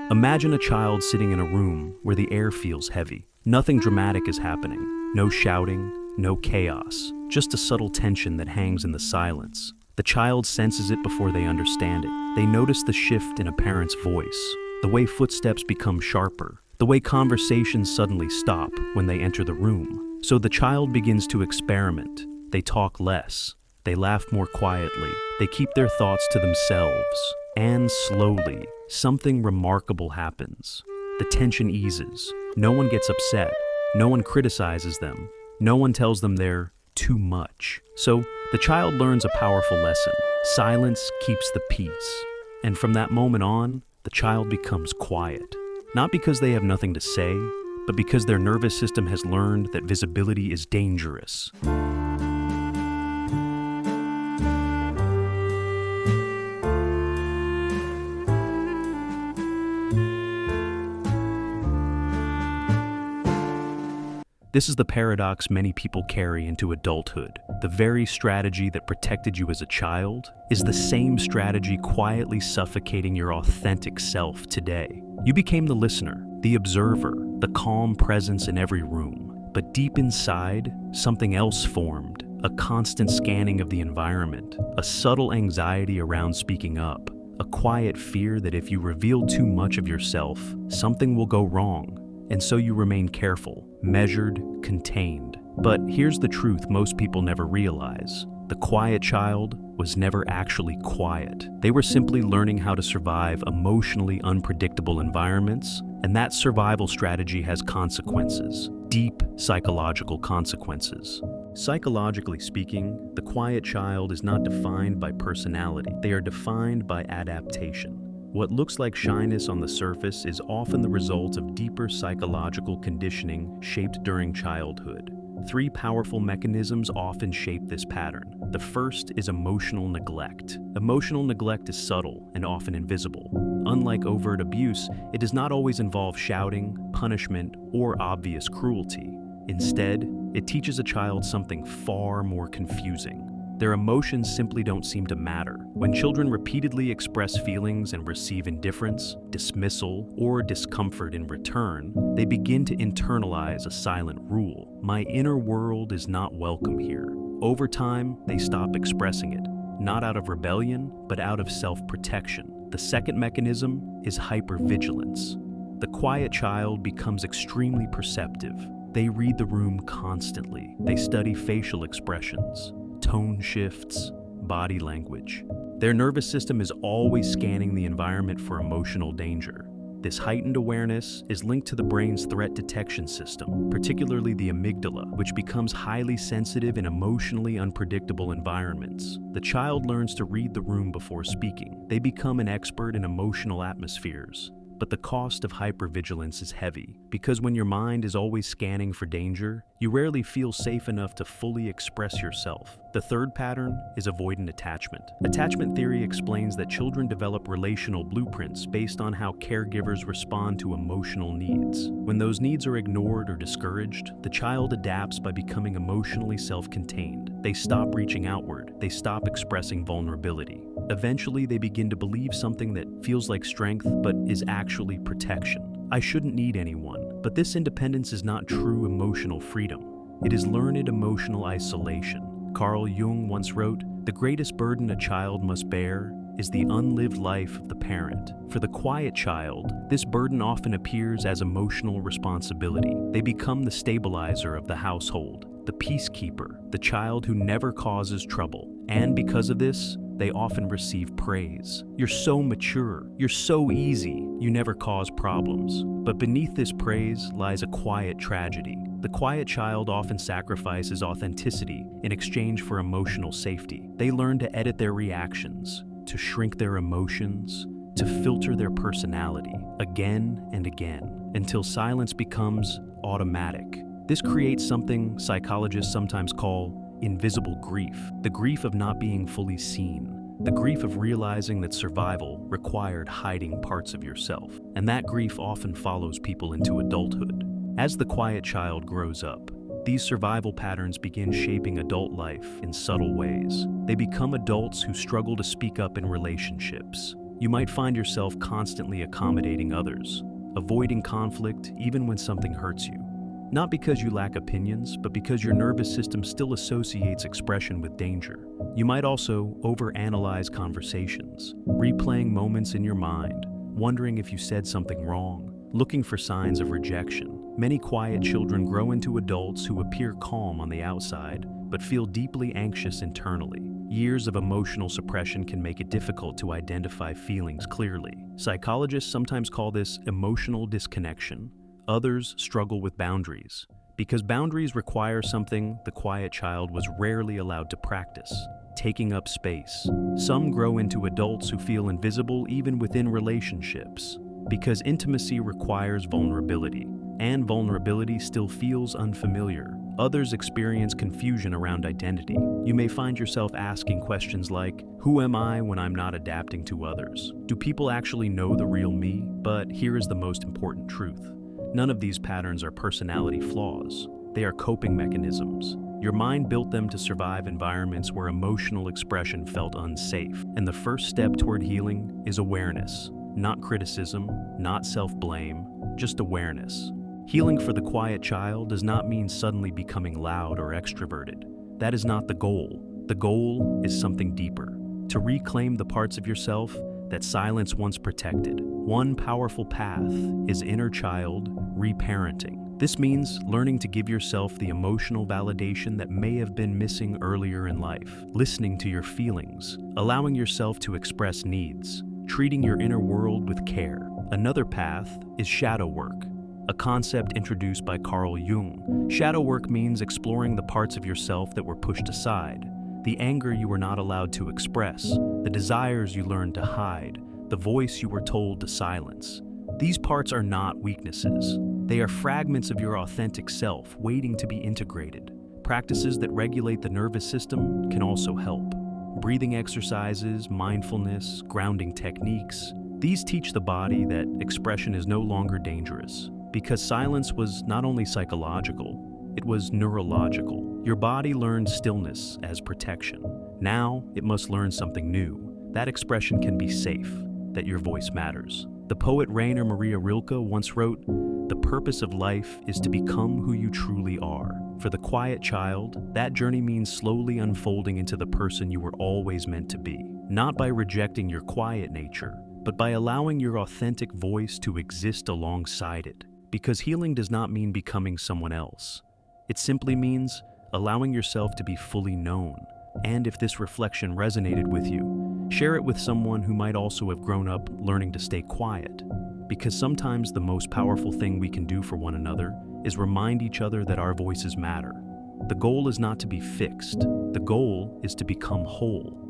Imagine a child sitting in a room where the air feels heavy. Nothing dramatic is happening. No shouting, no chaos, just a subtle tension that hangs in the silence. The child senses it before they understand it. They notice the shift in a parent's voice, the way footsteps become sharper, the way conversations suddenly stop when they enter the room. So the child begins to experiment. They talk less. They laugh more quietly. They keep their thoughts to themselves. And slowly, something remarkable happens. The tension eases. No one gets upset. No one criticizes them. No one tells them they're too much. So the child learns a powerful lesson. Silence keeps the peace. And from that moment on, the child becomes quiet. Not because they have nothing to say, but because their nervous system has learned that visibility is dangerous. This is the paradox many people carry into adulthood. The very strategy that protected you as a child is the same strategy quietly suffocating your authentic self today. You became the listener, the observer, the calm presence in every room. But deep inside, something else formed, a constant scanning of the environment, a subtle anxiety around speaking up, a quiet fear that if you reveal too much of yourself, something will go wrong. And so you remain careful, measured, contained. But here's the truth most people never realize. The quiet child was never actually quiet. They were simply learning how to survive emotionally unpredictable environments, and that survival strategy has consequences, deep psychological consequences. Psychologically speaking, the quiet child is not defined by personality. They are defined by adaptation. What looks like shyness on the surface is often the result of deeper psychological conditioning shaped during childhood. Three powerful mechanisms often shape this pattern. The first is emotional neglect. Emotional neglect is subtle and often invisible. Unlike overt abuse, it does not always involve shouting, punishment, or obvious cruelty. Instead, it teaches a child something far more confusing. Their emotions simply don't seem to matter. When children repeatedly express feelings and receive indifference, dismissal, or discomfort in return, they begin to internalize a silent rule. My inner world is not welcome here. Over time, they stop expressing it, not out of rebellion, but out of self-protection. The second mechanism is hypervigilance. The quiet child becomes extremely perceptive. They read the room constantly. They study facial expressions, tone shifts, body language. Their nervous system is always scanning the environment for emotional danger. This heightened awareness is linked to the brain's threat detection system, particularly the amygdala, which becomes highly sensitive in emotionally unpredictable environments. The child learns to read the room before speaking. They become an expert in emotional atmospheres. But the cost of hypervigilance is heavy, because when your mind is always scanning for danger, you rarely feel safe enough to fully express yourself. The third pattern is avoidant attachment. Attachment theory explains that children develop relational blueprints based on how caregivers respond to emotional needs. When those needs are ignored or discouraged, the child adapts by becoming emotionally self-contained. They stop reaching outward. They stop expressing vulnerability. Eventually, they begin to believe something that feels like strength but is actually protection. I shouldn't need anyone. But this independence is not true emotional freedom. It is learned emotional isolation. Carl Jung once wrote, "The greatest burden a child must bear is the unlived life of the parent." For the quiet child, this burden often appears as emotional responsibility. They become the stabilizer of the household, the peacekeeper, the child who never causes trouble. And because of this, they often receive praise. "You're so mature. You're so easy. You never cause problems." But beneath this praise lies a quiet tragedy. The quiet child often sacrifices authenticity in exchange for emotional safety. They learn to edit their reactions, to shrink their emotions, to filter their personality again and again, until silence becomes automatic. This creates something psychologists sometimes call invisible grief, the grief of not being fully seen, the grief of realizing that survival required hiding parts of yourself. And that grief often follows people into adulthood. As the quiet child grows up, these survival patterns begin shaping adult life in subtle ways. They become adults who struggle to speak up in relationships, You might find yourself constantly accommodating others, avoiding conflict even when something hurts you. Not because you lack opinions, but because your nervous system still associates expression with danger. You might also overanalyze conversations, replaying moments in your mind, wondering if you said something wrong, looking for signs of rejection. Many quiet children grow into adults who appear calm on the outside, but feel deeply anxious internally. Years of emotional suppression can make it difficult to identify feelings clearly. Psychologists sometimes call this emotional disconnection. Others struggle with boundaries. Because boundaries require something the quiet child was rarely allowed to practice: taking up space. Some grow into adults who feel invisible even within relationships, because intimacy requires vulnerability, and vulnerability still feels unfamiliar. Others experience confusion around identity. You may find yourself asking questions like, who am I when I'm not adapting to others? Do people actually know the real me? But here is the most important truth. None of these patterns are personality flaws. They are coping mechanisms. Your mind built them to survive environments where emotional expression felt unsafe. And the first step toward healing is awareness. Not criticism, not self-blame, just awareness. Healing for the quiet child does not mean suddenly becoming loud or extroverted. That is not the goal. The goal is something deeper: to reclaim the parts of yourself that silence once protected. One powerful path is inner child reparenting. This means learning to give yourself the emotional validation that may have been missing earlier in life, listening to your feelings, allowing yourself to express needs, treating your inner world with care. Another path is shadow work, a concept introduced by Carl Jung. Shadow work means exploring the parts of yourself that were pushed aside, the anger you were not allowed to express, the desires you learned to hide, the voice you were told to silence. These parts are not weaknesses. They are fragments of your authentic self waiting to be integrated. Practices that regulate the nervous system can also help. Breathing exercises, mindfulness, grounding techniques. These teach the body that expression is no longer dangerous, because silence was not only psychological, it was neurological. Your body learned stillness as protection. Now it must learn something new. That expression can be safe, that your voice matters. The poet Rainer Maria Rilke once wrote, "The purpose of life is to become who you truly are." For the quiet child, that journey means slowly unfolding into the person you were always meant to be. Not by rejecting your quiet nature, but by allowing your authentic voice to exist alongside it. Because healing does not mean becoming someone else. It simply means allowing yourself to be fully known. And if this reflection resonated with you, share it with someone who might also have grown up learning to stay quiet. Because sometimes the most powerful thing we can do for one another is remind each other that our voices matter. The goal is not to be fixed. The goal is to become whole.